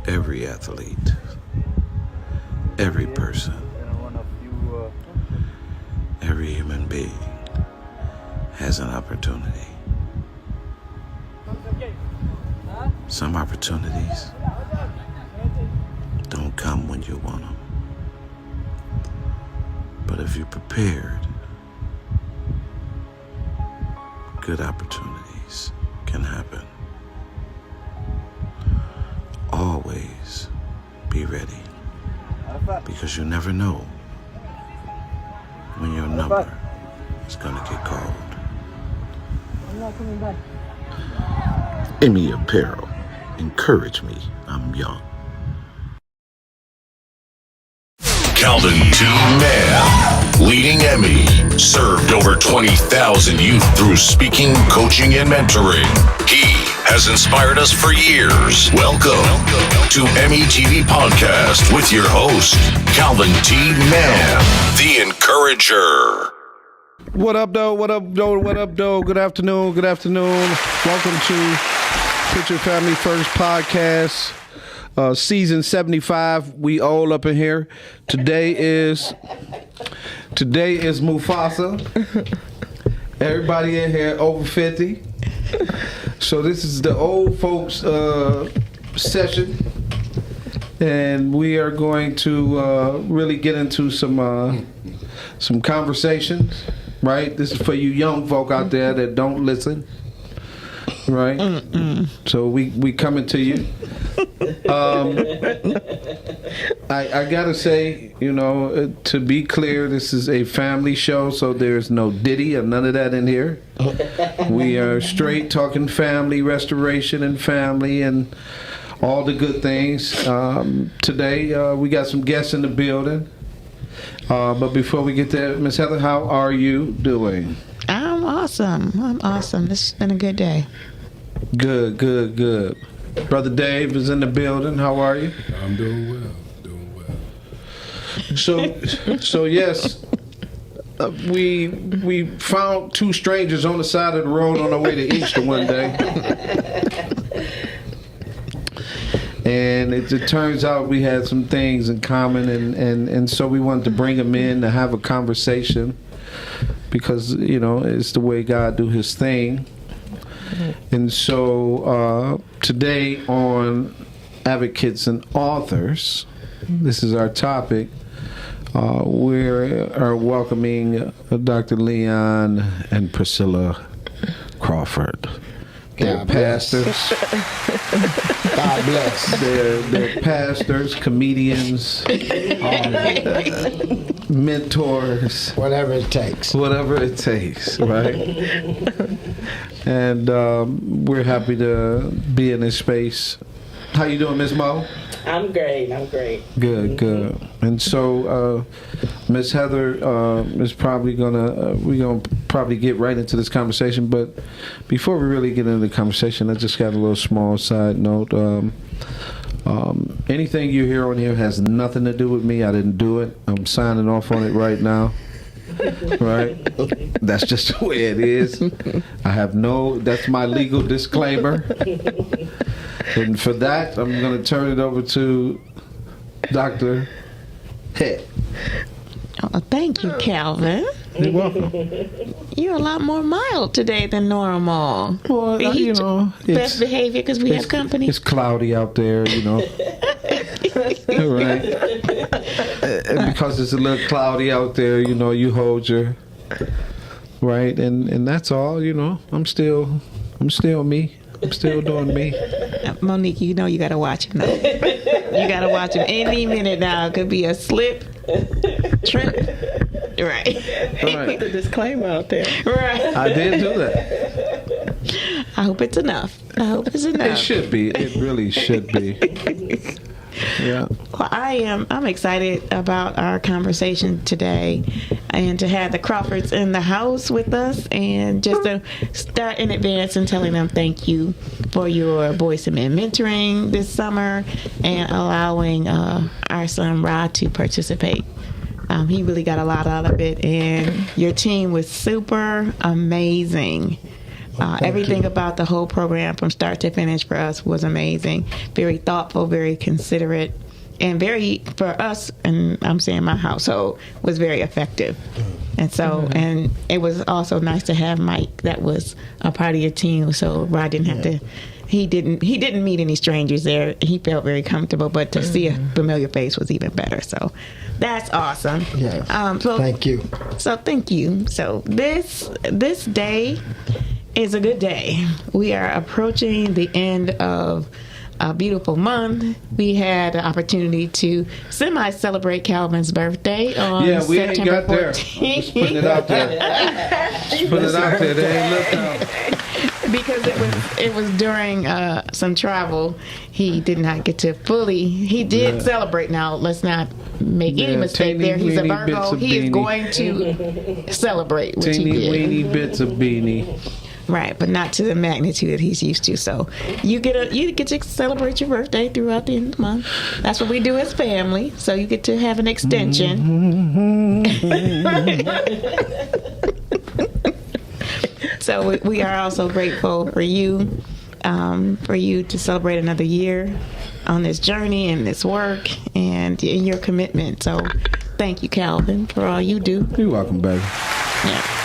every athlete, every person, every human being has an opportunity. Some opportunities don't come when you want them. But if you're prepared, good opportunities can happen. Always be ready, because you never know when your number is gonna get called. I'm not coming back. EMI Apparel. Encourage me. I'm young. Calvin T. Mann, leading EMI, served over 20,000 youth through speaking, coaching, and mentoring. He has inspired us for years. Welcome to EMIYTV Podcast with your host, Calvin T. Mann, the Encourager. What up, though? What up, though? What up, though? Good afternoon. Good afternoon. Welcome to Put Your Family First Podcast. Season 75. We all up in here. Today is Mufasa. Everybody in here over 50. So this is the old folks session, and we are going to really get into some conversations. Right? This is for you young folk out there that don't listen. Right? So we coming to you. I gotta say, to be clear, this is a family show, so there's no Diddy or none of that in here. We are straight talking family restoration and family and all the good things. Today, we got some guests in the building. But before we get there, Miss Heather, how are you doing? I'm awesome. This has been a good day. Good. Brother Dave is in the building. How are you? I'm doing well. So yes, we found two strangers on the side of the road on our way to Easter one day, and it turns out we had some things in common, and so we wanted to bring them in to have a conversation, because it's the way God do His thing. And so today on Advocates and Authors, this is our topic. We are welcoming Dr. Leon and Priscilla Crawford. They're pastors. God bless. They're pastors, comedians, mentors. Whatever it takes. Right? And we're happy to be in this space. How you doing, Miss Mo? I'm great. Good. And so, Miss Heather is probably we're gonna probably get right into this conversation. But before we really get into the conversation, I just got a little small side note. Anything you hear on here has nothing to do with me. I didn't do it. I'm signing off on it right now. Right? That's just the way it is. That's my legal disclaimer. And for that, I'm going to turn it over to Dr. Head. Oh, thank you, Calvin. You're welcome. You're a lot more mild today than normal. Well, best behavior because we have company. It's cloudy out there, Right. And because it's a little cloudy out there, you hold your right, and that's all. I'm still me. I'm still doing me. Monique, you gotta watch him though. You gotta watch him any minute now. It could be a slip, trip. Right. Put the disclaimer out there. Right. I did do that. I hope it's enough. It should be. It really should be. Yeah. Well, I'm excited about our conversation today, and to have the Crawfords in the house with us, and just to start in advance and telling them thank you for your Boys to Men mentoring this summer and allowing our son Rod to participate. He really got a lot out of it, and your team was super amazing. Everything about the whole program from start to finish for us was amazing. Very thoughtful, very considerate, and very, for us, and I'm saying my household, was very effective. And so, and it was also nice to have Mike that was a part of your team, so Rod didn't have to, he didn't meet any strangers there. He felt very comfortable, but to see a familiar face was even better. So that's awesome. Yeah. So, Thank you. So thank you. So this day is a good day. We are approaching the end of a beautiful month. We had an opportunity to semi-celebrate Calvin's birthday on We ain't September got there. 14th. Just putting it out there. Just putting it out there. They ain't looked out. Because it was during some travel. He did not get to he did celebrate. Now, let's not make any mistake there. He's a Virgo. He is going to celebrate, which he Teeny did. weeny bits of beanie. Right, but not to the magnitude that he's used to. So you get to celebrate your birthday throughout the end of the month. That's what we do as family. So you get to have an extension. So we are also grateful for you to celebrate another year on this journey and this work and in your commitment. So thank you, Calvin, for all you do. You're welcome, baby. Yeah.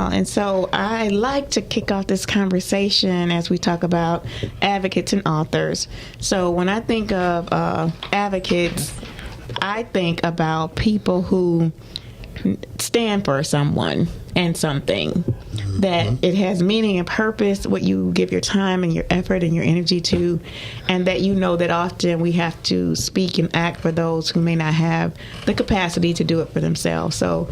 And so I like to kick off this conversation as we talk about advocates and authors. So when I think of advocates, I think about people who stand for someone and something, that it has meaning and purpose, what you give your time and your effort and your energy to, and that you know that often we have to speak and act for those who may not have the capacity to do it for themselves. So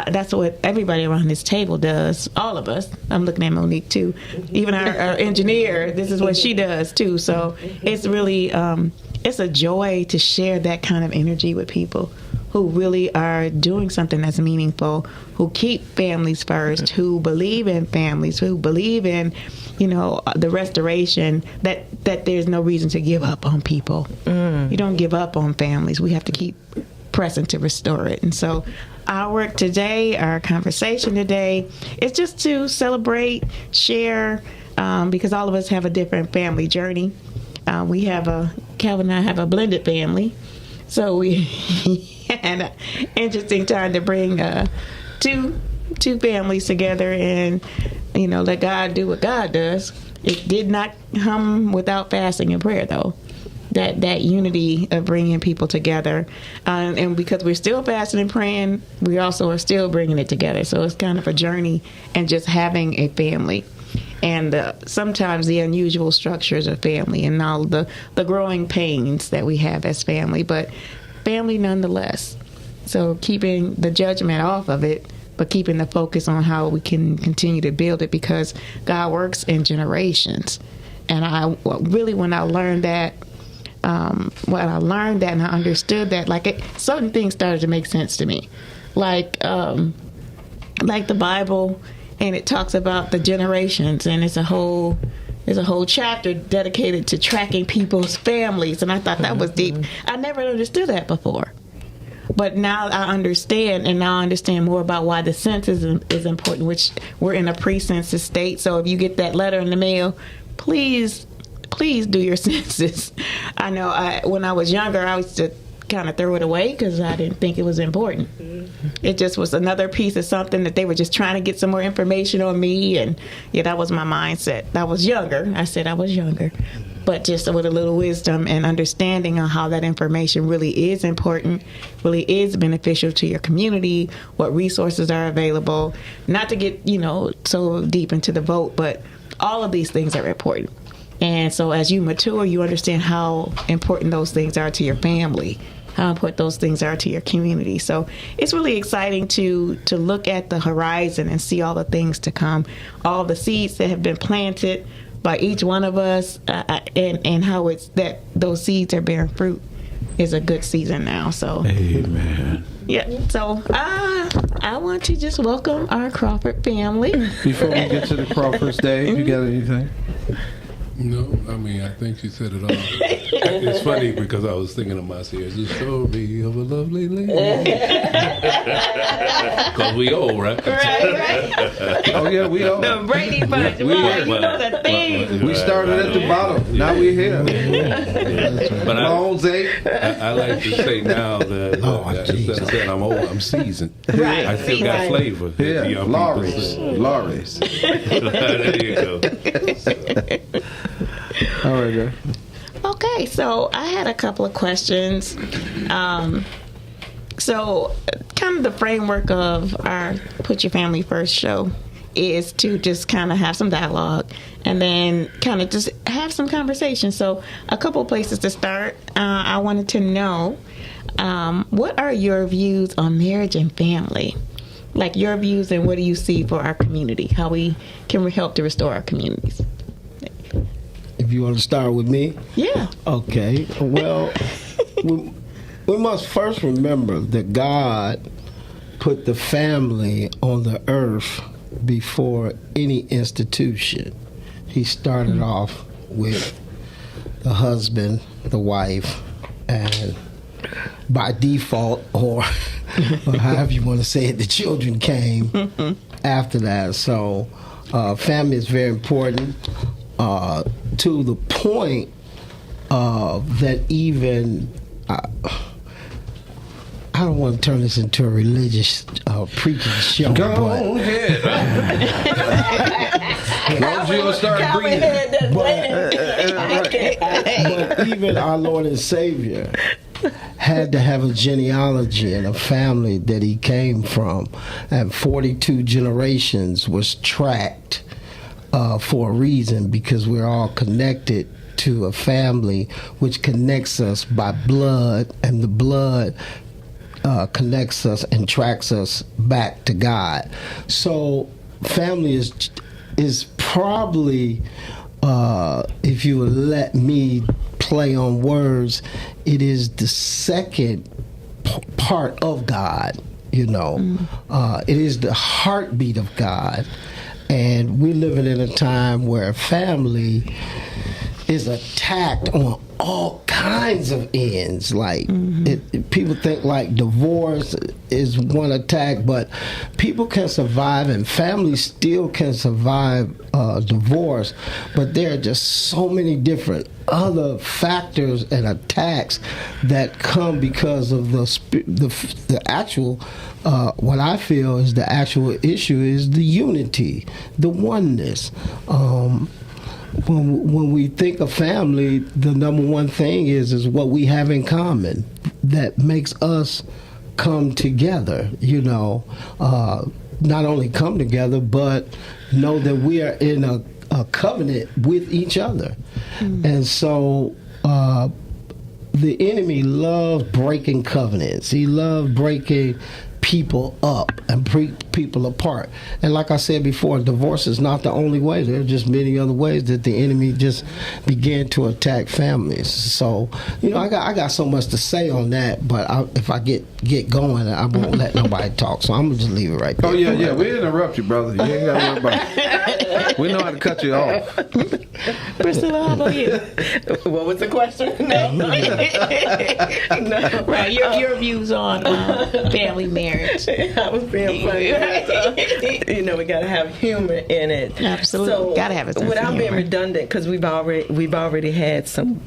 that's what everybody around this table does, all of us. I'm looking at Monique too. Even our engineer, this is what she does too. So it's really, it's a joy to share that kind of energy with people who really are doing something that's meaningful, who keep families first, who believe in families, who believe in, the restoration, that there's no reason to give up on people. You don't give up on families. We have to keep pressing to restore it. And so our work today, our conversation today, is just to celebrate, share, because all of us have a different family journey. Calvin and I have a blended family. So we had an interesting time to bring two families together and, let God do what God does. It did not come without fasting and prayer, though. That unity of bringing people together. And because we're still fasting and praying, we also are still bringing it together. So it's kind of a journey and just having a family. And sometimes the unusual structures of family and all the growing pains that we have as family, but family nonetheless. So keeping the judgment off of it, but keeping the focus on how we can continue to build it, because God works in generations. And when I learned that, and I understood that, certain things started to make sense to me, like the Bible. And it talks about the generations, and there's a whole chapter dedicated to tracking people's families. And I thought that was deep. I never understood that before. But now I understand, and now I understand more about why the census is important, which we're in a pre-census state. So if you get that letter in the mail, please do your census. I know when I was younger, I used to kind of throw it away because I didn't think it was important. It just was another piece of something that they were just trying to get some more information on me. And that was my mindset. I was younger. I said I was younger. But just with a little wisdom and understanding on how that information really is important, really is beneficial to your community, what resources are available. Not to get, so deep into the vote, but all of these things are important. And so as you mature, you understand how important those things are to your family, how important those things are to your community. So it's really exciting to look at the horizon and see all the things to come, all the seeds that have been planted by each one of us, and how it's that those seeds are bearing fruit is a good season now. So Amen. Yeah. So I want to just welcome our Crawford family. Before we get to the Crawford's Day, you got anything? No, I mean, I think she said it all. It's funny because I was thinking of myself, it's the story of a lovely lady. Because we old, right? Right. Oh yeah, we all. The Brady Bunch. We- Wow, you well, know the thing. We started at the bottom. Now we're here. But Bones ate. I like to say now that instead of saying I'm old, I'm seasoned. Right. I still got flavor. that the Yeah, young people Lawrence. say. Lawrence. There you go. All right, girl. Okay, so I had a couple of questions. So, kind of the framework of our Put Your Family First show is to just kind of have some dialogue and then kind of just have some conversation. So, a couple of places to start. I wanted to know what are your views on marriage and family? Like your views, and what do you see for our community? How we can help to restore our communities? If you want to start with me. Yeah. Okay. Well, we must first remember that God put the family on the earth before any institution. He started off with the husband, the wife, and by default, or however you want to say it, the children came after that. So family is very important. To the point that even I don't want to turn this into a religious preaching show. Go but, ahead. As long as you don't start breathing. but even our Lord and Savior had to have a genealogy and a family that he came from, and 42 generations was tracked for a reason, because we're all connected to a family which connects us by blood, and the blood connects us and tracks us back to God. So family is probably, if you would let me play on words, it is the second part of God. You know, it is the heartbeat of God. And we're living in a time where family is attacked on all kinds of ends. Like, people think like divorce is one attack, but people can survive, and families still can survive divorce. But there are just so many different other factors and attacks that come because of the actual. What I feel is the actual issue is the unity, the oneness. When we think of family, the number one thing is what we have in common that makes us come together. You know, not only come together, but know that we are in a covenant with each other. And so the enemy loves breaking covenants. He loves breaking people up and people apart. And like I said before, divorce is not the only way. There are just many other ways that the enemy just began to attack families. So, you know, I got so much to say on that, but if I get going, I won't let nobody talk. So I'm gonna just leave it right there. Oh yeah, we interrupt you, brother. You ain't gotta worry about it. We know how to cut you off. Priscilla, how about you? What was the question? No. Right, your views on family marriage. I was being funny. You know, we got to have humor in it. Absolutely, So, gotta have a sense of without being humor. redundant, because we've already had some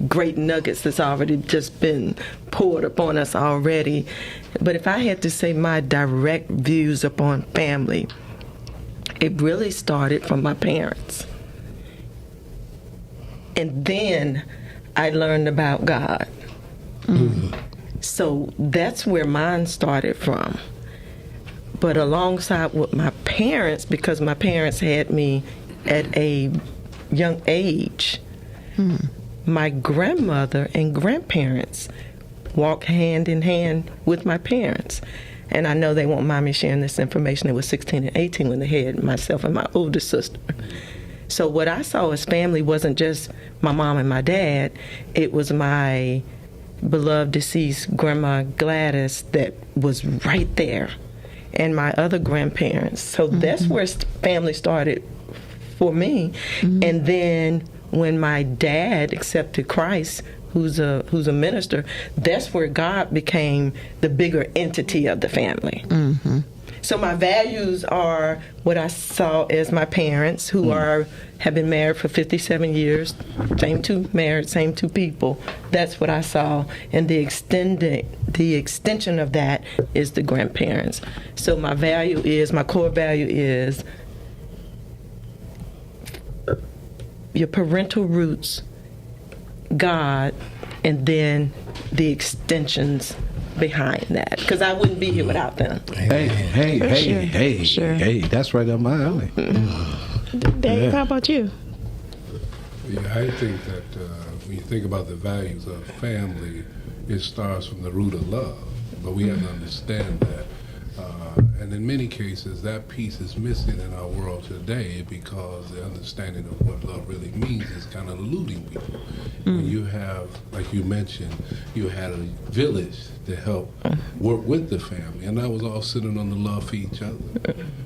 great nuggets that's already just been poured upon us already. But if I had to say my direct views upon family, it really started from my parents. And then I learned about God. So that's where mine started from. But alongside with my parents, because my parents had me at a young age, my grandmother and grandparents walked hand in hand with my parents. And I know they won't mind me sharing this information. It was 16 and 18 when they had myself and my older sister. So what I saw as family wasn't just my mom and my dad. It was my beloved deceased grandma Gladys that was right there, and my other grandparents. So that's where family started for me. And then when my dad accepted Christ, who's a minister, that's where God became the bigger entity of the family. Mm-hmm. So my values are what I saw as my parents, who have been married for 57 years, same two people. That's what I saw, and the extension of that is the grandparents. So my core value is your parental roots, God, and then the extensions behind that, because I wouldn't be here without them. Hey, that's right up my alley. Dave, how about you? Yeah, I think that when you think about the values of family, it starts from the root of love, but we have to understand that. And in many cases, that piece is missing in our world today because the understanding of what love really means is kind of eluding people. When you have, like you mentioned, you had a village to help work with the family, and that was all centered on the love for each other.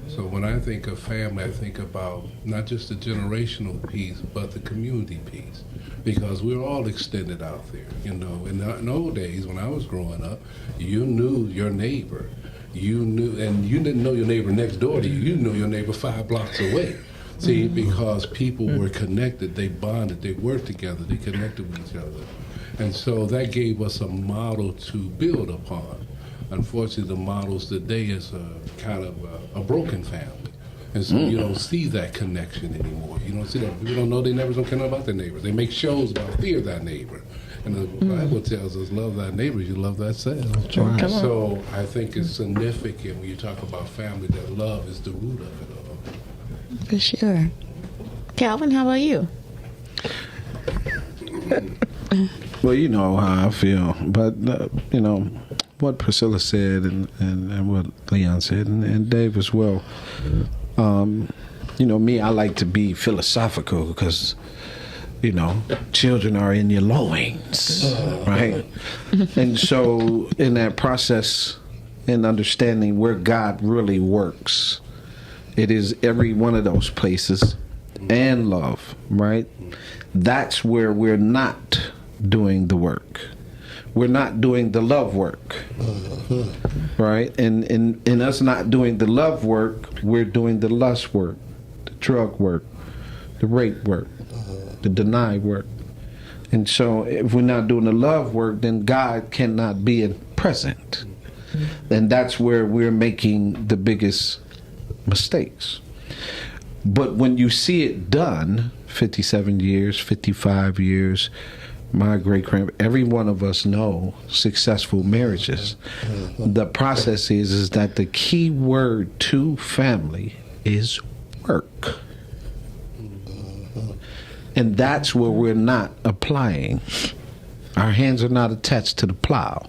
So when I think of family, I think about not just the generational piece, but the community piece, because we're all extended out there. You know, in old days when I was growing up, you knew your neighbor. You knew, and you didn't know your neighbor next door to you. You knew your neighbor 5 blocks away. See, because people were connected, they bonded, they worked together, they connected with each other. And so that gave us a model to build upon. Unfortunately, the models today is a kind of a broken family. And so you don't see that connection anymore. You don't see that. People don't know their neighbors, don't care about their neighbors. They make shows about fear thy neighbor. And the Bible tells us, love thy neighbor, you love thyself. Right. So I think it's significant when you talk about family that love is the root of it all. For sure. Calvin, how about you? Well, you know how I feel, but you know what Priscilla said and what Leon said, and Dave as well. You know, me, I like to be philosophical because, you know, children are in your loins, right? And so in that process and understanding where God really works, it is every one of those places and love, right? That's where we're not doing the work. We're not doing the love work, right? And in us not doing the love work, we're doing the lust work, the drug work, the rape work, the deny work. And so if we're not doing the love work, then God cannot be present. And that's where we're making the biggest mistakes. But when you see it done, 57 years, 55 years, my great-grandpa, every one of us know successful marriages. The process is that the key word to family is work. And that's where we're not applying. Our hands are not attached to the plow.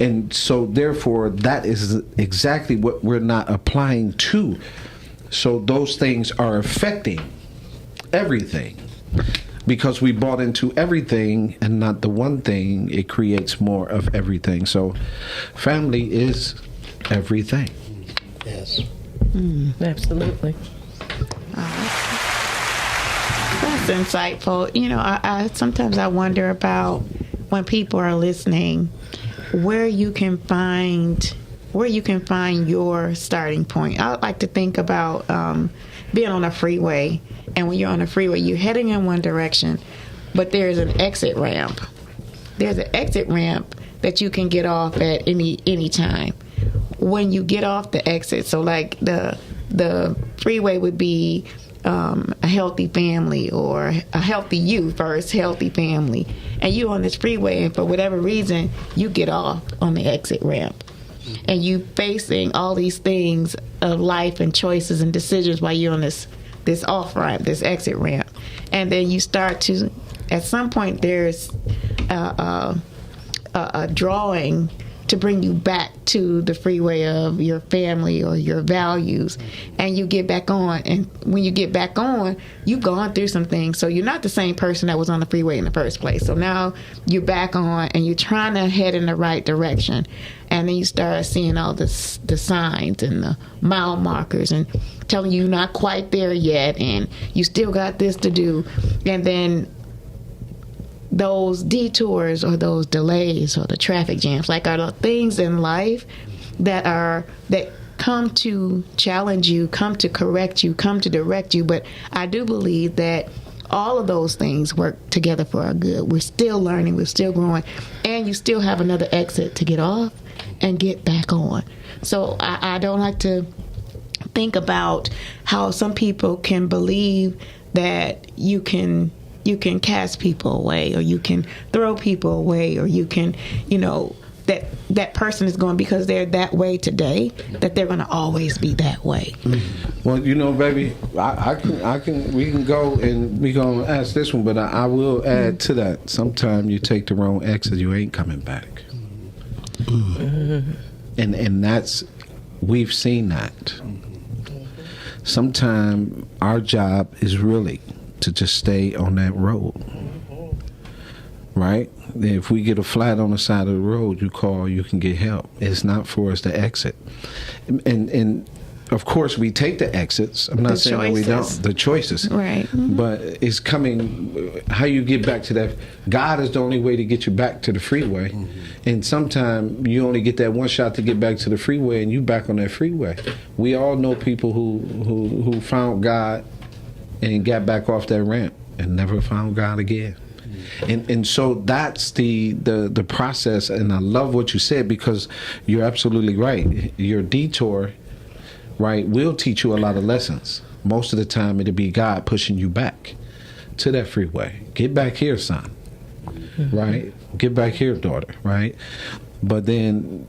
And so therefore, that is exactly what we're not applying to. So those things are affecting everything. Because we bought into everything and not the one thing, it creates more of everything. So family is everything. Yes. Absolutely. That's insightful. You know, I sometimes I wonder about when people are listening, where you can find your starting point. I like to think about being on a freeway, and when you're on a freeway, you're heading in one direction, but there's an exit ramp. There's an exit ramp that you can get off at any time. When you get off the exit, so like the freeway would be a healthy family or a healthy youth versus healthy family, and you on this freeway, and for whatever reason, you get off on the exit ramp. And you facing all these things of life and choices and decisions while you're on this off ramp, this exit ramp. And then you start to, at some point, there's a drawing to bring you back to the freeway of your family or your values, and you get back on. And when you get back on, you've gone through some things, so you're not the same person that was on the freeway in the first place. So now you're back on and you're trying to head in the right direction, and then you start seeing all the signs and the mile markers and telling you you're not quite there yet and you still got this to do. And then those detours or those delays or the traffic jams, like, are the things in life that come to challenge you, come to correct you, come to direct you. But I do believe that all of those things work together for our good. We're still learning, we're still growing, and you still have another exit to get off and get back on. So I don't like to think about how some people can believe that you can cast people away, or you can throw people away, or you can, that person is going, because they're that way today, that they're going to always be that way. Well, baby, we can go and we gonna ask this one, but I will add to that. Sometimes you take the wrong exit, you ain't coming back. And that's, we've seen that. Sometimes our job is really to just stay on that road, right? If we get a flat on the side of the road, you can get help. It's not for us to exit. And of course, we take the exits. I'm not saying that we don't. The choices. Right. Mm-hmm. But it's coming, how you get back to that. God is the only way to get you back to the freeway. Mm-hmm. And sometimes you only get that one shot to get back to the freeway, and you back on that freeway. We all know people who found God and got back off that ramp and never found God again. And so that's the process. And I love what you said, because you're absolutely right. Your detour, right, will teach you a lot of lessons. Most of the time it'll be God pushing you back to that freeway. Get back here, son. Right? Get back here, daughter. Right? But then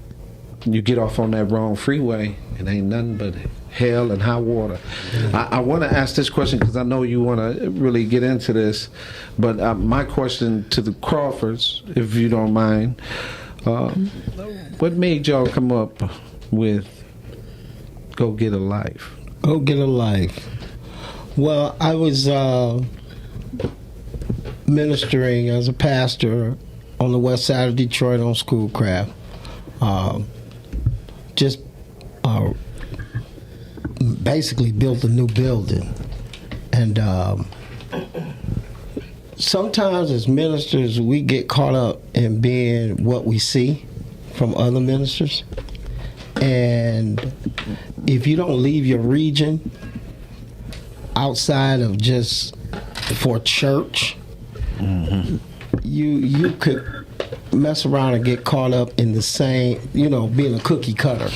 you get off on that wrong freeway, and ain't nothing but hell and high water. I want to ask this question because I know you want to really get into this, but my question to the Crawfords, if you don't mind, what made y'all come up with Go Get a Life? Go Get a Life. Well, I was ministering as a pastor on the west side of Detroit on Schoolcraft. Just basically built a new building. And sometimes as ministers, we get caught up in being what we see from other ministers. And if you don't leave your region outside of just for church, you could mess around and get caught up in the same, being a cookie cutter.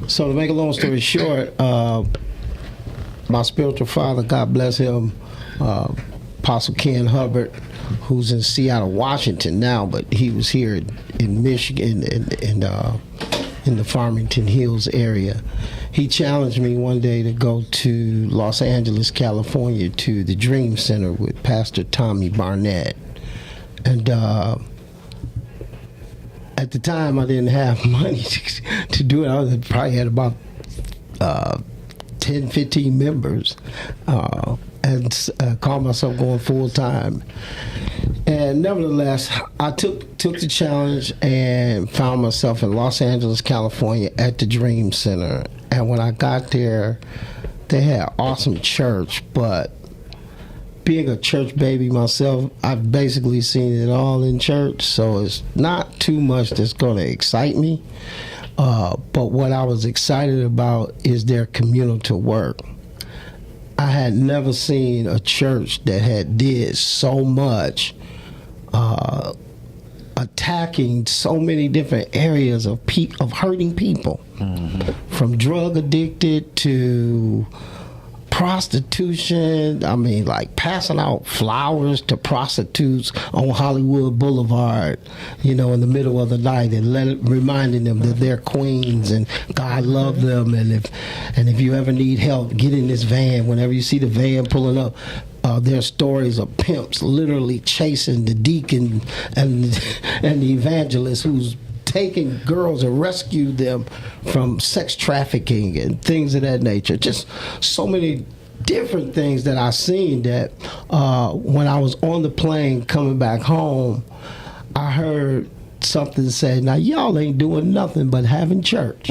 So to make a long story short, my spiritual father, God bless him, Apostle Ken Hubbard, who's in Seattle, Washington now, but he was here in Michigan in the Farmington Hills area. He challenged me one day to go to Los Angeles, California, to the Dream Center with Pastor Tommy Barnett. And at the time, I didn't have money to do it. I probably had about 10, 15 members, and called myself going full time. And nevertheless, I took the challenge and found myself in Los Angeles, California at the Dream Center. And when I got there, they had awesome church, but being a church baby myself, I've basically seen it all in church, so it's not too much that's going to excite me. But what I was excited about is their communal work. I had never seen a church that had did so much attacking so many different areas of hurting people, from drug addicted to prostitution. I mean, like passing out flowers to prostitutes on Hollywood Boulevard, in the middle of the night, and reminding them that they're queens and God loved them. And if you ever need help, get in this van. Whenever you see the van pulling up, there's stories of pimps literally chasing the deacon and the evangelist who's taken girls and rescued them from sex trafficking and things of that nature. Just so many different things that I seen that when I was on the plane coming back home, I heard something say, now y'all ain't doing nothing but having church.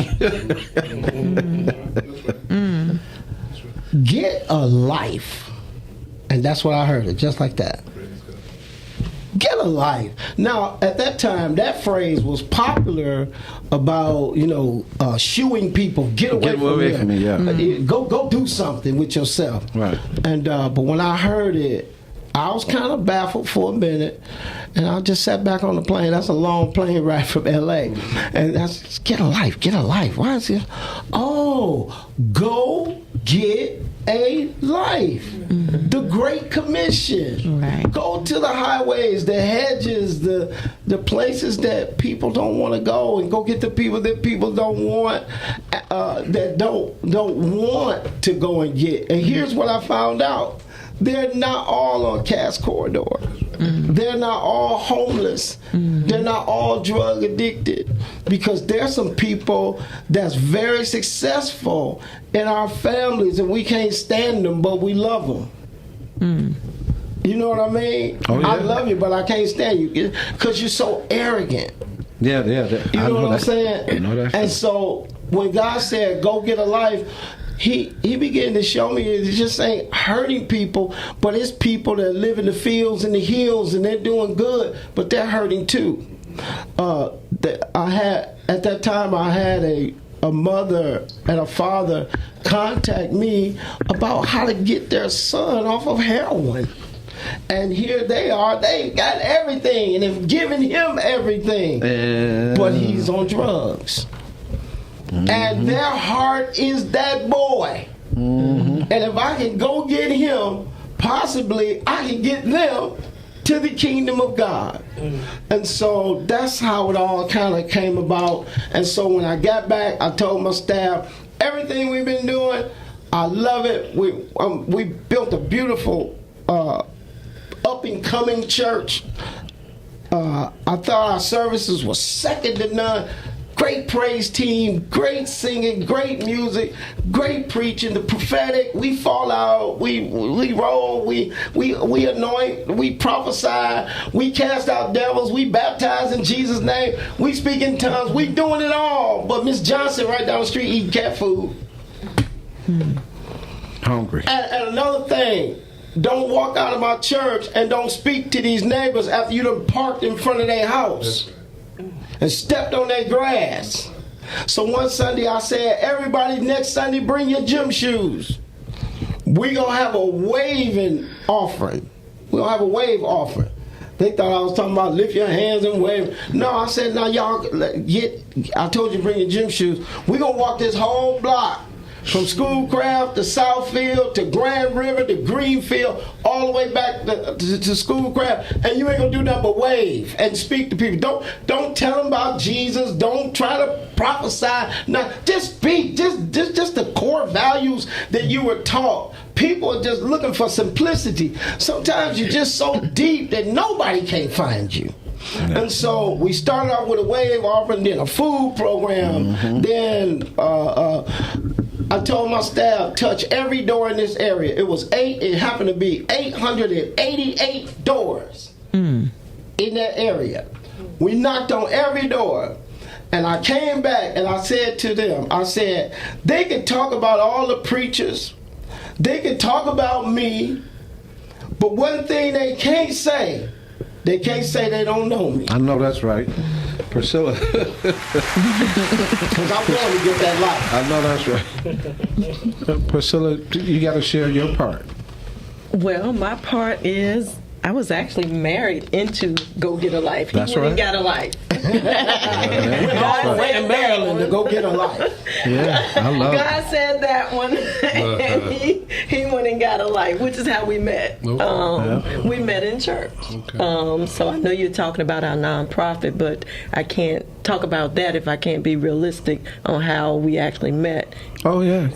Get a life. And that's what I heard it, just like that. Get a life. Now, at that time, that phrase was popular about, shooing people. Get away from me. Yeah. Go do something with yourself. Right. And but when I heard it, I was kind of baffled for a minute, and I just sat back on the plane. That's a long plane ride from L.A. And I said, get a life, get a life. Why is it? Oh, go get a life. Mm-hmm. The Great Commission. Right. Go to the highways, the hedges, the places that people don't want to go, and go get the people that people don't want, that don't want to go and get. And here's what I found out. They're not all on Cass Corridor. Mm-hmm. They're not all homeless. Mm-hmm. They're not all drug addicted. Because there's some people that's very successful in our families, and we can't stand them, but we love them. Mm. You know what I mean? Oh, yeah. I love you, but I can't stand you because you're so arrogant. Yeah. You know what I'm saying? I know that. And so when God said, go get a life, He began to show me it just ain't hurting people, but it's people that live in the fields and the hills, and they're doing good, but they're hurting too. At that time, I had a mother and a father contact me about how to get their son off of heroin. And here they are, they got everything, and have given him everything, but he's on drugs. Mm-hmm. And their heart is that boy. Mm-hmm. And if I can go get him, possibly I can get them to the kingdom of God. Mm-hmm. And so that's how it all kind of came about. And so when I got back, I told my staff, everything we've been doing, I love it. We built a beautiful up-and-coming church. I thought our services were second to none. Great praise team, great singing, great music, great preaching. The prophetic, we fall out, we roll, we anoint, we prophesy, we cast out devils, we baptize in Jesus' name, we speak in tongues, we doing it all. But Miss Johnson right down the street eating cat food. Hungry. And another thing, don't walk out of my church and don't speak to these neighbors after you done parked in front of their house and stepped on their grass. So one Sunday I said, everybody next Sunday bring your gym shoes. We gonna have a waving offering. We gonna have a wave offering. They thought I was talking about lift your hands and wave. No, I said, now y'all I told you bring your gym shoes. We gonna walk this whole block from Schoolcraft to Southfield to Grand River to Greenfield, all the way back to Schoolcraft, and you ain't gonna do nothing but wave and speak to people. Don't tell them about Jesus. Don't try to prophesy. No, just speak. Just the core values that you were taught. People are just looking for simplicity. Sometimes you're just so deep that nobody can't find you. And so we started off with a wave offering, then a food program, then I told my staff, touch every door in this area. It happened to be 888 doors in that area. We knocked on every door. And I came back and I said to them, they can talk about all the preachers. They can talk about me. But one thing they can't say they don't know me. I know that's right. Priscilla. Because I'm going to get that life. I know that's right. Priscilla, you got to share your part. Well, my part is I was actually married into Go Get a Life. That's right. He got a life. Went all the way to Maryland to go get a life. Yeah, I love it. God said that one. And he went and got a light, which is how we met. Okay. We met in church. Okay. So I know you're talking about our nonprofit, but I can't talk about that if I can't be realistic on how we actually met. Oh yeah.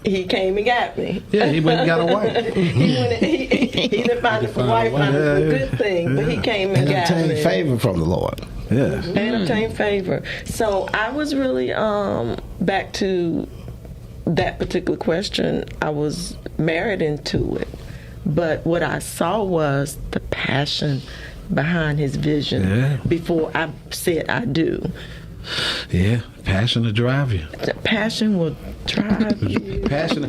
He came and got me. Yeah, he went and got a wife. He didn't find a wife, found a good thing, but he came and got obtained me. favor from the Lord. Yeah. And obtain favor. So I was really back to that particular question. I was married into it, but what I saw was the passion behind his vision before I said I do. Yeah, passion to drive you. The passion will drive you. Passion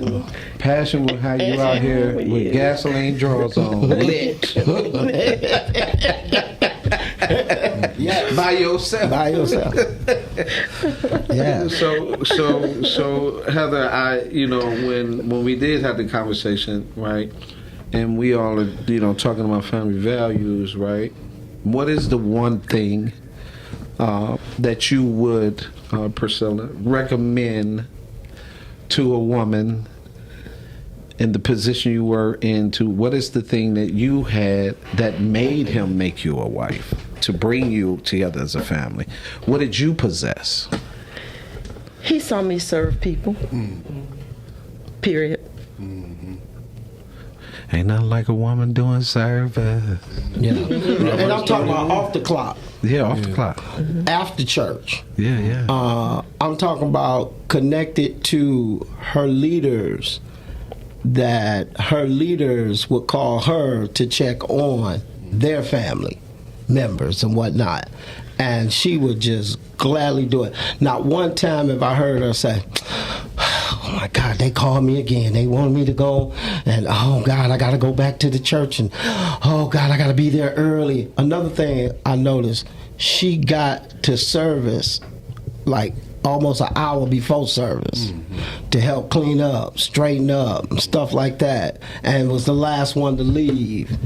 will have you out here with gasoline drawers on, lit. Yeah, By yourself. by yourself. Yeah. So Heather, when we did have the conversation, right, and we all are, talking about family values, right? What is the one thing that you would, Priscilla, recommend to a woman in the position you were in? What is the thing that you had that made him make you a wife, to bring you together as a family? What did you possess? He saw me serve people. Period. Ain't nothing like a woman doing service. Yeah. And I'm talking about off the clock, Yeah, off the clock. after church. Yeah. I'm talking about connected to her leaders, that her leaders would call her to check on their family members and whatnot. And she would just gladly do it. Not one time have I heard her say, "Oh my God, they called me again. They want me to go, and oh God, I got to go back to the church, and oh God, I got to be there early." Another thing I noticed, she got to service like almost an hour before service to help clean up, straighten up, and stuff like that, and was the last one to leave.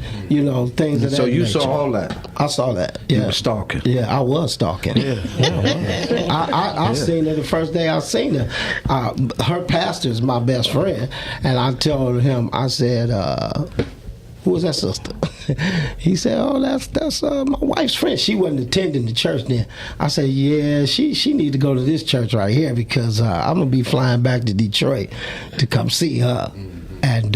Things of that So you nature. saw all that. I saw that. You Yeah. were stalking. Yeah, I was stalking. I seen her the first day I seen her. Her pastor's my best friend, and I told him, I said, "Who was that sister?" He said, "Oh, that's my wife's friend. She wasn't attending the church then." I said, "Yeah, she need to go to this church right here, because I'm gonna be flying back to Detroit to come see her." And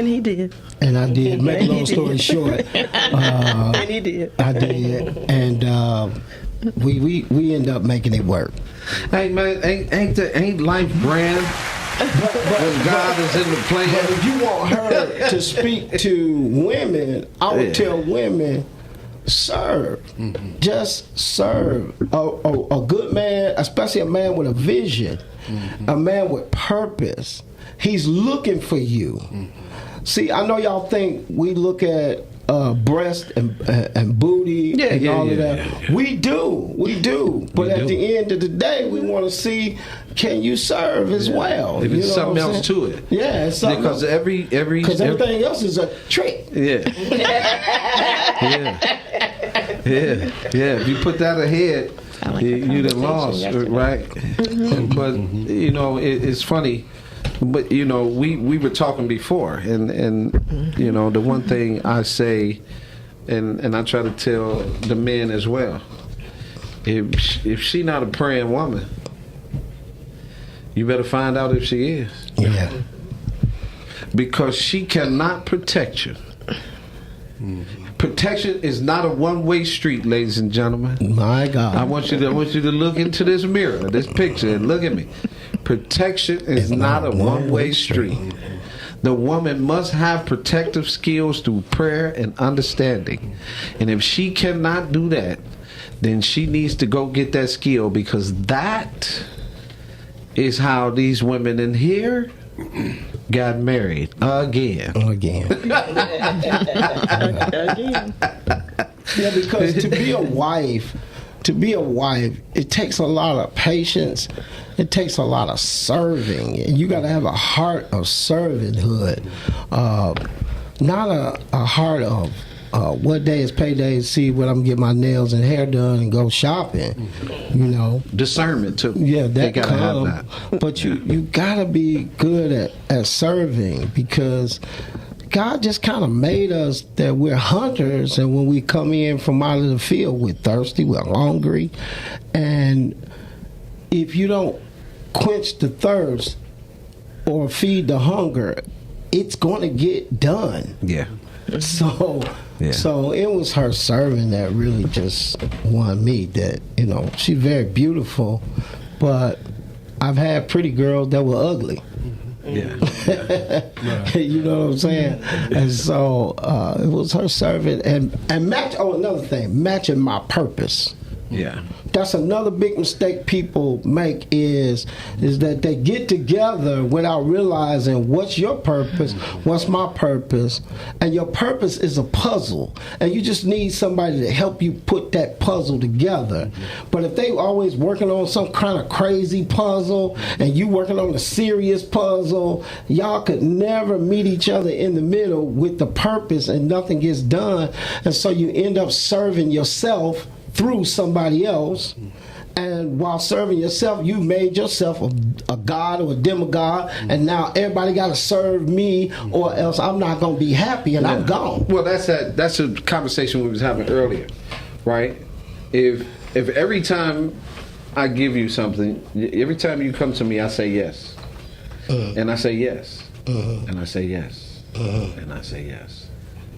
he did. And I did. Make a long story short, And he did. I did, and we end up making it work. Hey man, ain't life grand when God is in the plan? But if you want her to speak to women, I would tell women, serve. Just serve. A good man, especially a man with a vision, a man with purpose, he's looking for you. See, I know y'all think we look at breast and booty and all of that. Yeah. We do. But at the end of the day, we want to see, can you serve as well? If it's something what I'm else saying? to it. Yeah, it's something Because else. Because everything else is a trick. Yeah. If you put that ahead, I like you that done lost, conversation right? But it's funny. But we were talking before, and the one thing I say, and I try to tell the men as well, if she not a praying woman, you better find out if she is. Yeah. Because she cannot protect you. Protection is not a one-way street, ladies and gentlemen. My God. I want you to look into this mirror, this picture, and look at me. Protection is not a one-way street. The woman must have protective skills through prayer and understanding. And if she cannot do that, then she needs to go get that skill, because that is how these women in here got married again. Again. Yeah, because to be a wife, it takes a lot of patience. It takes a lot of serving. And you got to have a heart of servanthood, not a heart of what day is payday, see when I'm getting my nails and hair done and go shopping, you know. Discernment too. Yeah, they that gotta come, have that. but you gotta be good at serving, because God just kind of made us that we're hunters, and when we come in from out of the field, we're thirsty, we're hungry, and if you don't quench the thirst or feed the hunger, it's going to get done. Yeah. So, Yeah. so it was her serving that really just won me. That, you know, she's very beautiful, but I've had pretty girls that were ugly. Yeah. You know what I'm saying? And so it was her serving and match. Oh, another thing, matching my purpose. Yeah. That's another big mistake people make is that they get together without realizing what's your purpose, what's my purpose, and your purpose is a puzzle, and you just need somebody to help you put that puzzle together. But if they always working on some kind of crazy puzzle and you working on a serious puzzle, y'all could never meet each other in the middle with the purpose, and nothing gets done, and so you end up serving yourself through somebody else, and while serving yourself, you made yourself a god or a demigod, and now everybody got to serve me, or else I'm not going to be happy, and I'm gone. Well, that's a conversation we was having earlier, right? If every time I give you something, every time you come to me, I say yes, and I say yes, and I say yes, and I say yes,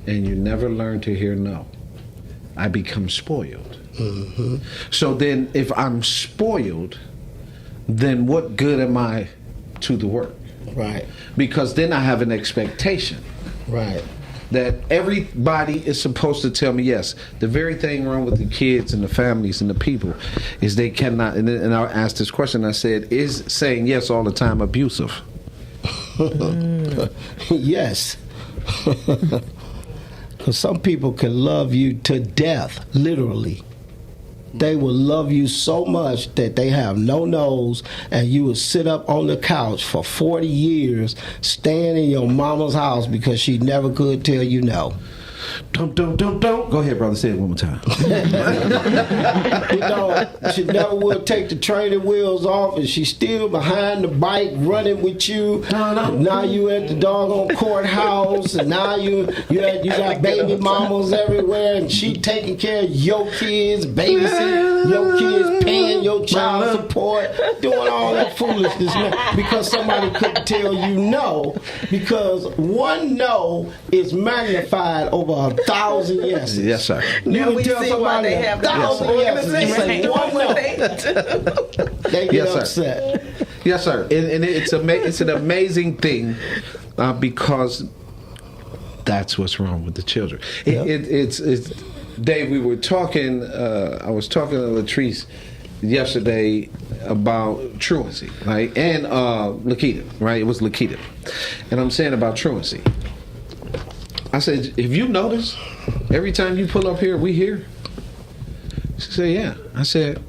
and you never learn to hear no, I become spoiled. So then if I'm spoiled, then what good am I to the work? Right. Because then I have an expectation. Right. That everybody is supposed to tell me yes. The very thing wrong with the kids and the families and the people is they cannot, and I asked this question, I said, is saying yes all the time abusive? Yes. Because some people can love you to death, literally. They will love you so much that they have no nose, and you will sit up on the couch for 40 years staying in your mama's house because she never could tell you no. Don't. Go ahead, brother. Say it one more time. You know, she never would take the training wheels off, and she's still behind the bike running with you. No. Now you at the doggone courthouse, and now you got baby mamas everywhere, and she taking care of your kids, babysitting your kids, paying your child support, doing all that foolishness, man, because somebody couldn't tell you no, because one no is magnified over 1,000 yeses. Yes, sir. You Now can we tell see why they somebody have 1,000 yeses and say one no. They get Yes, sir. upset. Yes, sir. And it's an amazing thing because that's what's wrong with the children. It's Dave, we were talking, I was talking to Latrice yesterday about truancy, right? And Lakita, right? It was Lakita. And I'm saying about truancy. I said, if you notice, every time you pull up here, we here. She said, yeah. I said,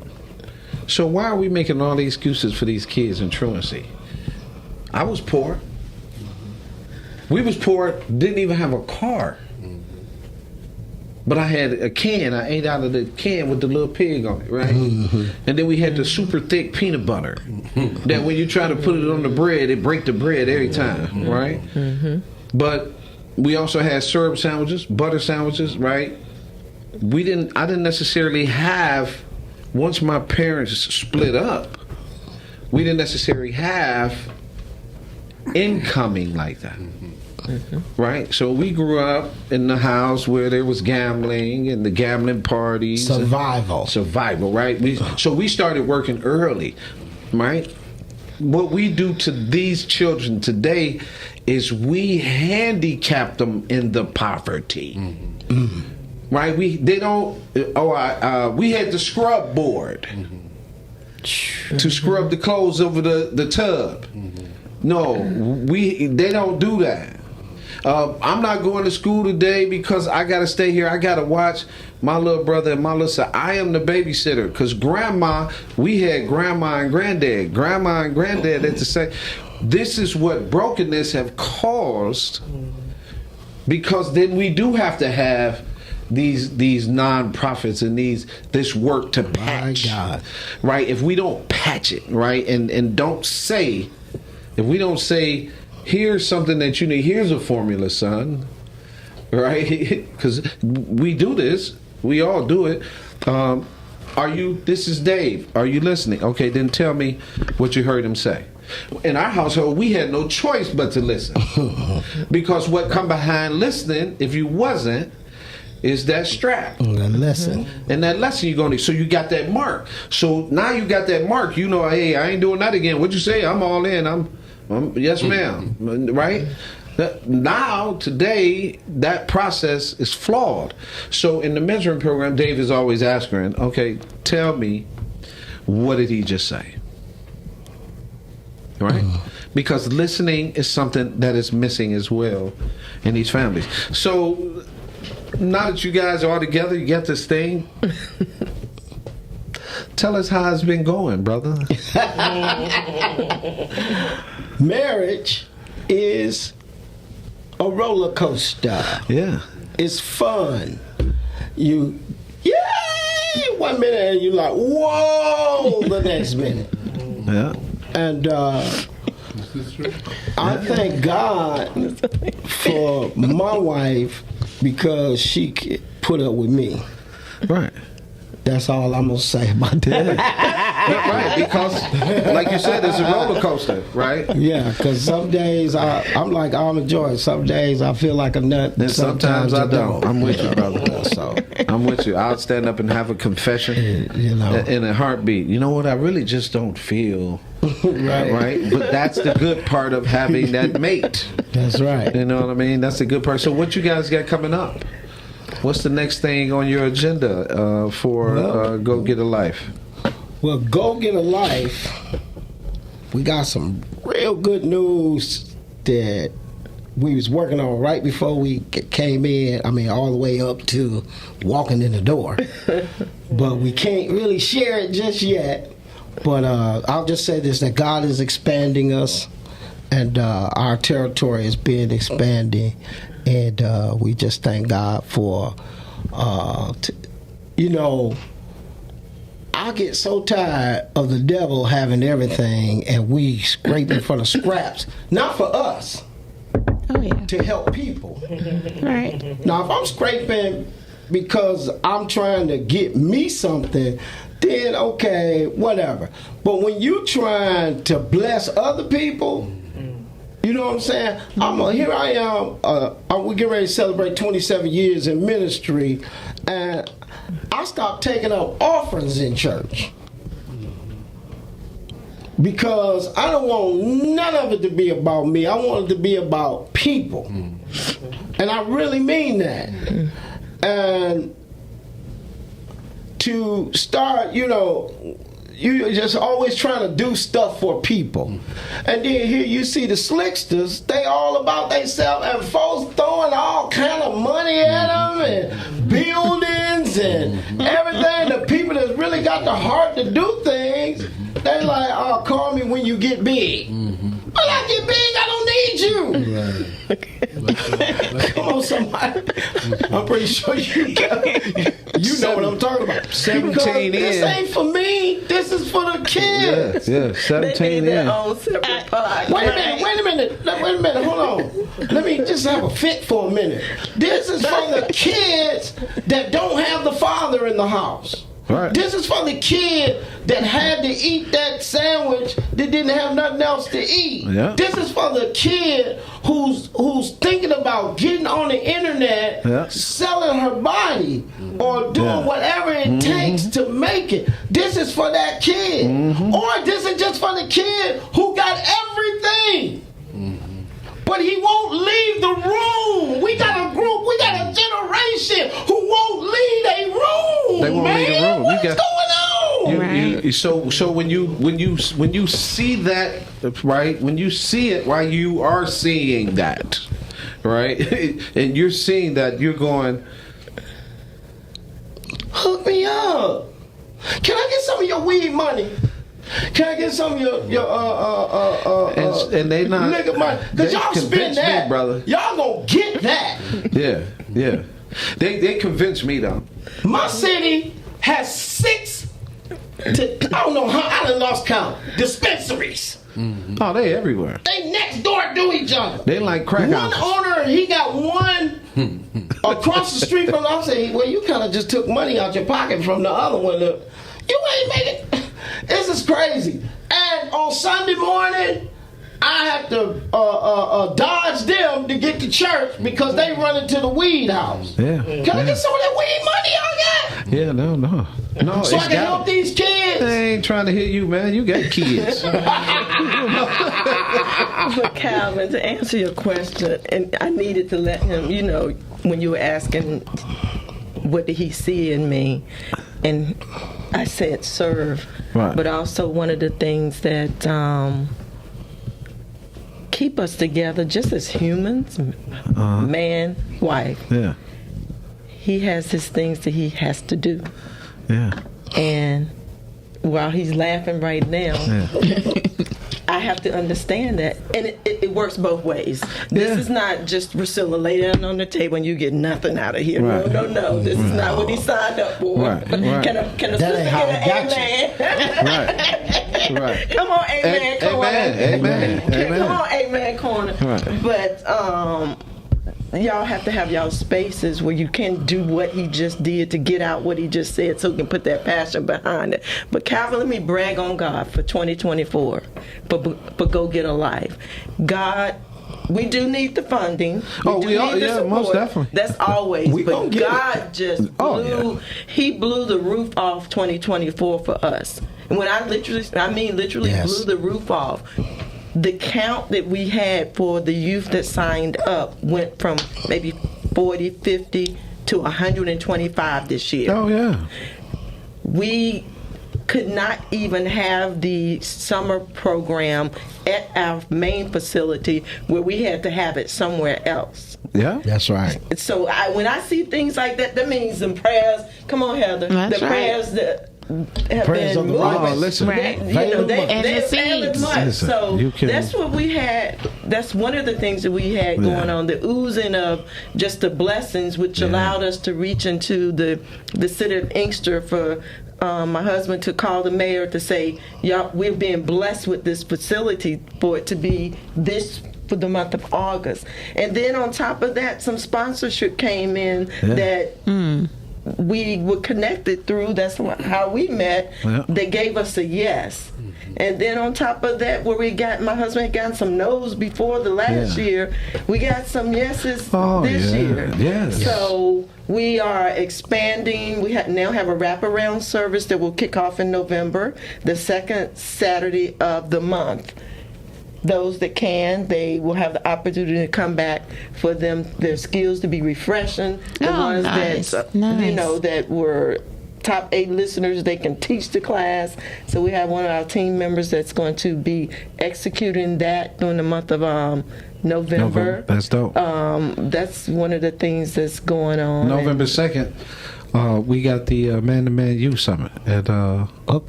so why are we making all these excuses for these kids in truancy? I was poor. We was poor, didn't even have a car. But I had a can. I ate out of the can with the little pig on it, right? And then we had the super thick peanut butter that when you try to put it on the bread, it break the bread every time, right? But we also had syrup sandwiches, butter sandwiches, right? I didn't necessarily have, once my parents split up, we didn't necessarily have incoming like that. Right? So we grew up in the house where there was gambling and the gambling parties. Survival, right? So we started working early, right? What we do to these children today is we handicap them in the poverty. Right? We had the scrub board to scrub the clothes over the tub. No, they don't do that. I'm not going to school today because I got to stay here. I got to watch my little brother and my little sister. I am the babysitter because we had grandma and granddad. Grandma and granddad at the same. This is what brokenness have caused, because then we do have to have these non-profits and this work to patch, God. right? If we don't patch it, right, and don't say, if we don't say, here's something that you need, here's a formula, son, right? Because we do this, we all do it. This is Dave. Are you listening? Okay, then tell me what you heard him say. In our household, we had no choice but to listen. Because what come behind listening, if you wasn't, is that strap. The lesson. And that lesson you're going to, so you got that mark. So now you got that mark, you know, hey, I ain't doing that again. What'd you say? I'm all in. I'm yes, ma'am. Right? Now, today, that process is flawed. So in the mentoring program, Dave is always asking, okay, tell me, what did he just say? Right? Because listening is something that is missing as well in these families. So now that you guys are all together, you got this thing. Tell us how it's been going, brother. Marriage is a roller coaster. Yeah. It's fun. You, yay, 1 minute and you're like, whoa, the next minute. Yeah. And I thank God for my wife because she put up with me. Right. That's all I'm gonna say about that. Right, because like you said, it's a roller coaster, right? Yeah, because some days I'm like Almond Joy. Some days I feel like a nut. And sometimes I don't. I'm with you, brother. So I'm with you. I'll stand up and have a confession, you know, in a heartbeat. You know what? I really just don't feel right. right. But that's the good part of having that mate. That's right. You know what I mean? That's the good part. So what you guys got coming up? What's the next thing on your agenda for Go Get a Life? Well, Go Get a Life, we got some real good news that we was working on right before we came in. I mean, all the way up to walking in the door. But we can't really share it just yet. But I'll just say this, that God is expanding us, and our territory is being expanded. And we just thank God for, you know, I get so tired of the devil having everything and we scraping for the scraps. Not for us. Oh, yeah. To help people. Right. Now, if I'm scraping because I'm trying to get me something, then okay, whatever. But when you trying to bless other people, you know what I'm saying? Here I am. We get ready to celebrate 27 years in ministry, and I stopped taking up offerings in church because I don't want none of it to be about me. I want it to be about people, and I really mean that. And to start, you know, you just always trying to do stuff for people. And then here you see the slicksters, they all about themselves, and folks throwing all kind of money at them and buildings and everything. The people that's really got the heart to do things, they like, oh, call me when you get big. When I get big, I don't need you. Come on, somebody. I'm pretty sure you know what I'm talking about. 17 because in. This ain't for me. This is for the kids. Yeah, 17 in. Wait a minute. Hold on. Let me just have a fit for a minute. This is for the kids that don't have the father in the house. Right. This is for the kid that had to eat that sandwich that didn't have nothing else to eat. Yeah. This is for the kid who's thinking about getting on the internet, selling her body, or doing whatever it takes to make it. This is for that kid. Or this is just for the kid who got everything. But he won't leave the room. We got a group, we got a generation who won't leave a room. They won't leave the room. What's going on? So when you see that, right? When you see it, while you are seeing that, right? And you're seeing that, you're going, hook me up. Can I get some of your weed money? Can I get some of your and they not nigga money? Because y'all spend that, me, brother. Y'all gonna get that. Yeah. They convinced me though. My city has 6 to, I don't know how, I done lost count, dispensaries. Oh, they everywhere. They next door to each other. They like crack One houses. owner, he got one across the street from the other. Say, well, you kind of just took money out your pocket from the other one. Look, you ain't made it. This is crazy. And on Sunday morning, I have to dodge them to get to church because they run into the weed house. Yeah. Can I get some of that weed money y'all got? Yeah, no. So I can help these kids. They ain't trying to hit you, man. You got kids. But Calvin, to answer your question, and I needed to let him, when you were asking what did he see in me, and I said serve. Right. But also one of the things that keep us together just as humans, man, wife. Yeah. He has his things that he has to do. Yeah. And while he's laughing right now, I have to understand that. And it works both ways. This is not just Priscilla lay down on the table and you get nothing out of here. Right. No. This is not what he signed up for. Right. Can a sister get an amen? Right. Come on, amen corner. Amen. Come on, amen corner. Right. But y'all have to have y'all spaces where you can do what he just did to get out what he just said so you can put that passion behind it. But Calvin, let me brag on God for 2024. But go get a life. God, we do need the funding. We all, most definitely. That's always. But God just blew, He blew the roof off 2024 for us. And when I mean literally blew the roof off. The count that we had for the youth that signed up went from maybe 40, 50 to 125 this year. Oh, yeah. We could not even have the summer program at our main facility where we had to have it somewhere else. Yeah. That's right. So when I see things like that, that means some prayers. Come on, Heather. That's the prayers that have Prayers been of the moved. righteous. Oh, listen. Right. They availed much. Listen, So you can- that's what we had. That's one of the things that we had going on. The oozing of just the blessings, which allowed us to reach into the city of Inkster for my husband to call the mayor to say, "Y'all, we're being blessed with this facility for it to be this." For the month of August. And then on top of that, some sponsorship came in that we were connected through. That's how we met. Yeah. They gave us a yes. And then on top of that, where my husband had gotten some no's before the last year, we got some yeses this year. Yes. So we are expanding. We now have a wraparound service that will kick off in November, the second Saturday of the month. Those that can, they will have the opportunity to come back for their skills to be refreshing. The ones that that were top 8 listeners, they can teach the class. So we have one of our team members that's going to be executing that during the month of November. That's dope. That's one of the things that's going on. November 2nd. We got the Man-to-Man Youth Summit at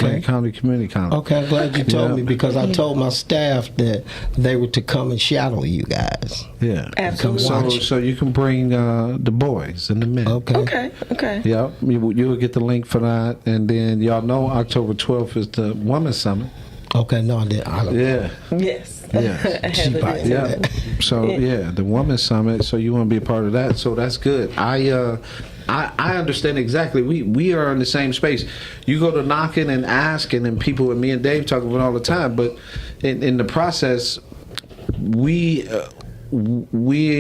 Lake County Community College. Okay, I'm glad you told me because I told my staff that they were to come and shadow you guys. Yeah. Absolutely. So you can bring the boys and the men. Okay. Yeah, you will get the link for that. And then y'all know October 12th is the Women's Summit. Okay, no, I don't. Yes. Yeah. So the Women's Summit. So you want to be a part of that. So that's good. I understand exactly. We are in the same space. You go to knocking and asking, and people and me and Dave talk about it all the time. But in the process, we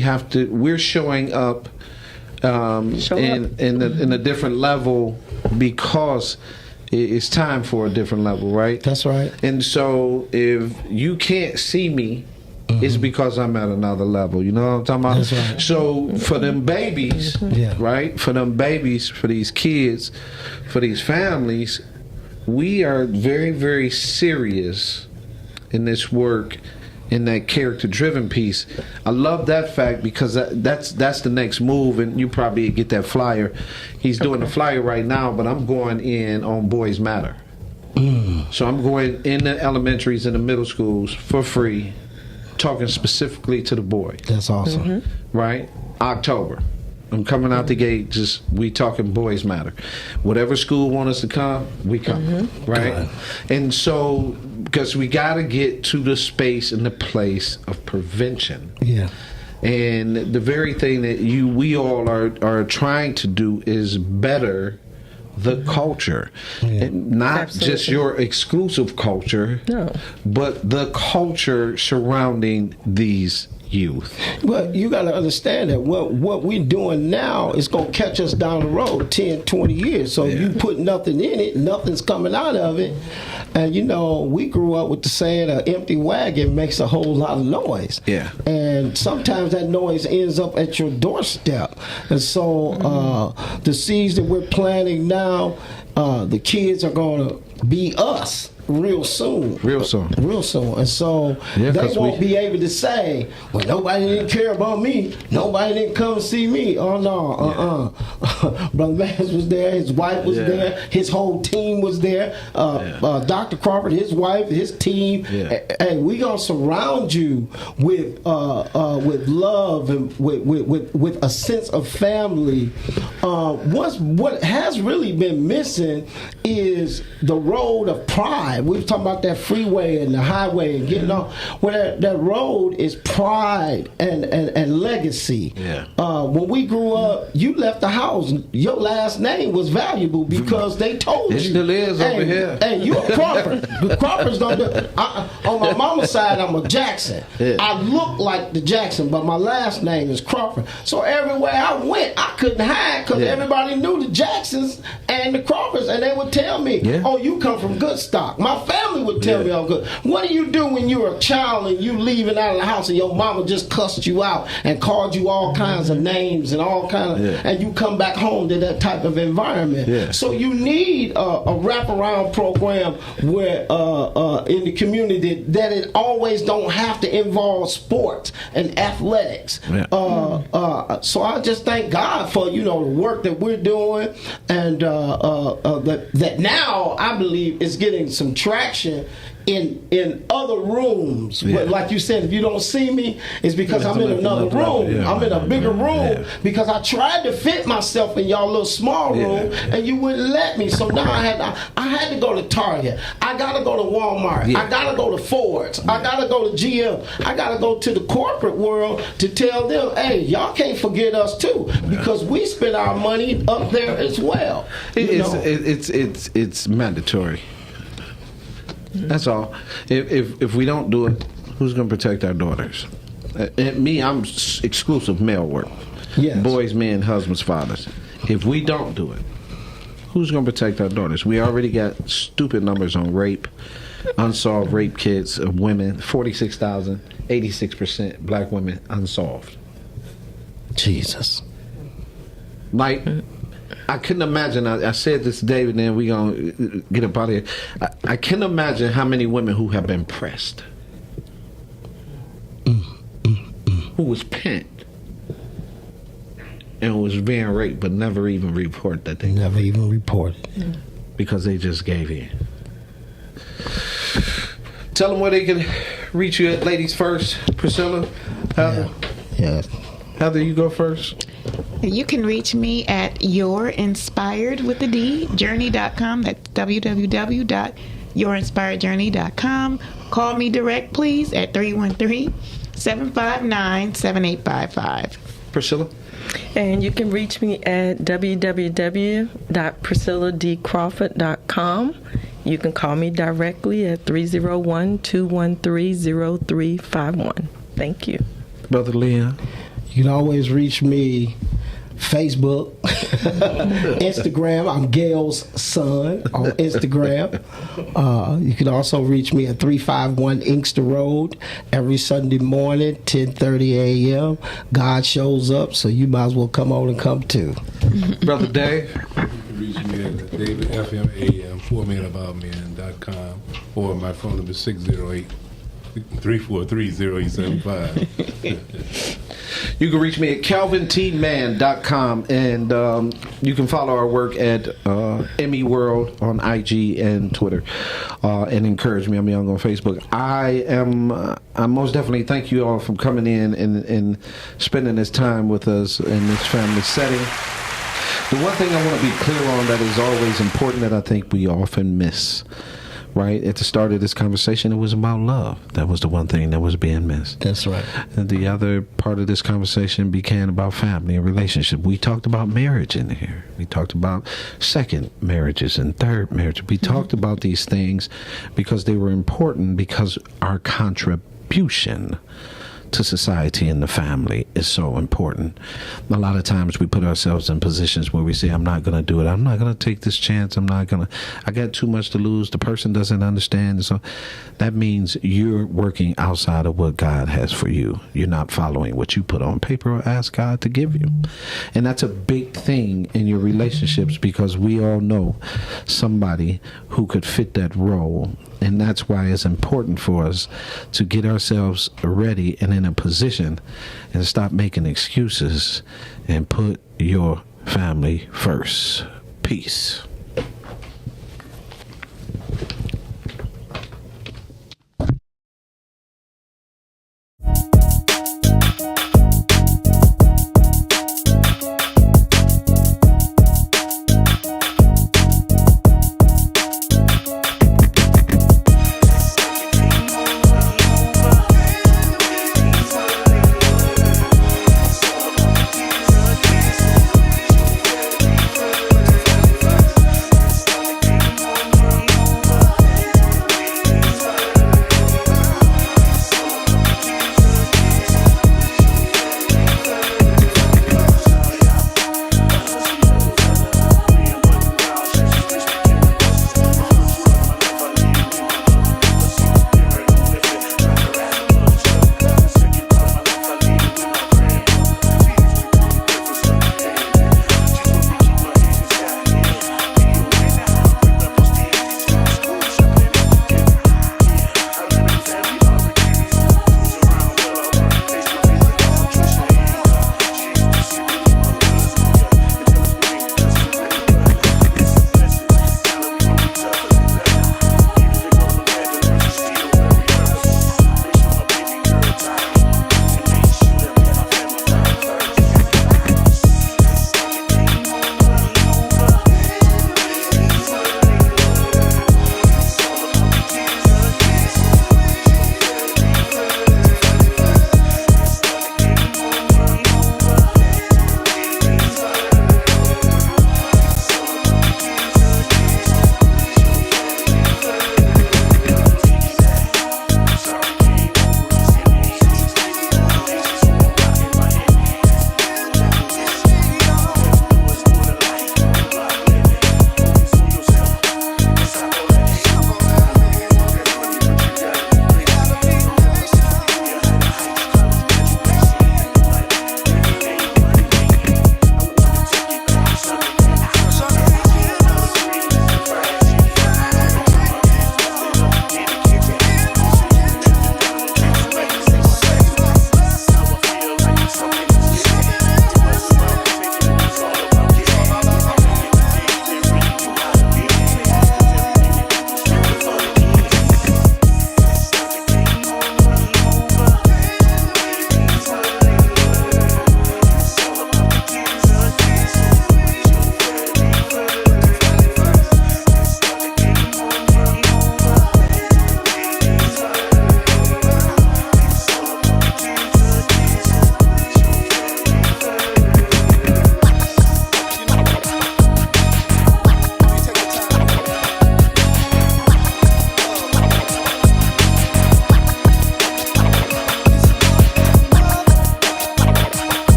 have to. We're showing up in a different level because it's time for a different level, right? That's right. And so if you can't see me, it's because I'm at another level. You know what I'm talking about? That's right. So for them babies, right? For them babies, for these kids, for these families, we are very, very serious in this work, in that character-driven piece. I love that fact because that's the next move, and you probably get that flyer. He's doing the flyer right now, but I'm going in on Boys Matter. So I'm going in the elementaries and the middle schools for free, talking specifically to the boys. That's awesome. Right? October. I'm coming out the gate. Just we talking boys matter. Whatever school want us to come, we come, right? And so because we got to get to the space and the place of prevention. Yeah. And the very thing that we all are trying to do is better the culture, and not just your exclusive culture, but the culture surrounding these youth. But you got to understand that what we're doing now is going to catch us down the road 10, 20 years. So if you put nothing in it, nothing's coming out of it. And you know, we grew up with the saying, an empty wagon makes a whole lot of noise. Yeah. And sometimes that noise ends up at your doorstep. And so the seeds that we're planting now, the kids are going to be us real soon. Real soon. And so they won't be able to say, well, nobody didn't care about me. Nobody didn't come see me. Oh, no. Brother Mans was there. His wife was there. His whole team was there. Dr. Crawford, his wife, his team. Hey, we going to surround you with love and with a sense of family. What has really been missing is the road of pride. We were talking about that freeway and the highway and getting on. Well, that road is pride and legacy. When we grew up, you left the house. Your last name was valuable because they told you. It still is over here. Hey, you a Crawford. The Crawfords don't do it. On my mama's side, I'm a Jackson. I look like the Jackson, but my last name is Crawford. So everywhere I went, I couldn't hide because everybody knew the Jacksons and the Crawfords, and they would tell me, oh, you come from good stock. My family would tell me I'm good. What do you do when you're a child and you leaving out of the house and your mama just cussed you out and called you all kinds of names and all kinds of, and you come back home to that type of environment? So you need a wraparound program where in the community that it always don't have to involve sports and athletics. So I just thank God for the work that we're doing, and that now I believe is getting some traction in other rooms. But like you said, if you don't see me, it's because I'm in another room. I'm in a bigger room because I tried to fit myself in y'all little small room and you wouldn't let me. So now I had to go to Target. I gotta go to Walmart. I gotta go to Ford's. I gotta go to GM. I gotta go to the corporate world to tell them, hey, y'all can't forget us too, because we spend our money up there as well. It's mandatory. That's all. If we don't do it, who's going to protect our daughters? Me, I'm exclusive male work. Boys, men, husbands, fathers. If we don't do it, who's going to protect our daughters? We already got stupid numbers on rape, unsolved rape kits of women. 46,000, 86% black women unsolved. Jesus. Like, I couldn't imagine. I said this to David, and then we gonna get up out of here. I can't imagine how many women who have been pressed, who was pent, and was being raped, but never even reported that they never even reported because they just gave in. Tell them where they can reach you at, ladies first. Priscilla, Heather. Heather, you go first. You can reach me at yourinspiredjourney.com. That's www.yourinspiredjourney.com. Call me direct, please, at 313-759-7855. Priscilla? And you can reach me at www.priscilladcrawford.com. You can call me directly at 301-213-0351. Thank you. Brother Leon? You can always reach me Facebook, Instagram. I'm Gail's son on Instagram. You can also reach me at 351 Inkster Road every Sunday morning, 10:30 a.m. God shows up, so you might as well come on and come too. Brother Dave? You can reach me at davidfmam4manaboutman.com, or my phone number is 608-343-0875. You can reach me at calvintman.com, and you can follow our work at Emmy World on IG and Twitter, and encourage me. I'm young on Facebook. I most definitely thank you all for coming in and spending this time with us in this family setting. The one thing I want to be clear on that is always important that I think we often miss, right? At the start of this conversation, it was about love. That was the one thing that was being missed. That's right. And the other part of this conversation became about family and relationship. We talked about marriage in here. We talked about second marriages and third marriage. We talked about these things because they were important, because our contribution to society and the family is so important. A lot of times we put ourselves in positions where we say, I'm not going to do it. I'm not going to take this chance. I got too much to lose. The person doesn't understand. So that means you're working outside of what God has for you. You're not following what you put on paper or ask God to give you. And that's a big thing in your relationships, because we all know somebody who could fit that role. And that's why it's important for us to get ourselves ready and in a position and stop making excuses and put your family first. Peace.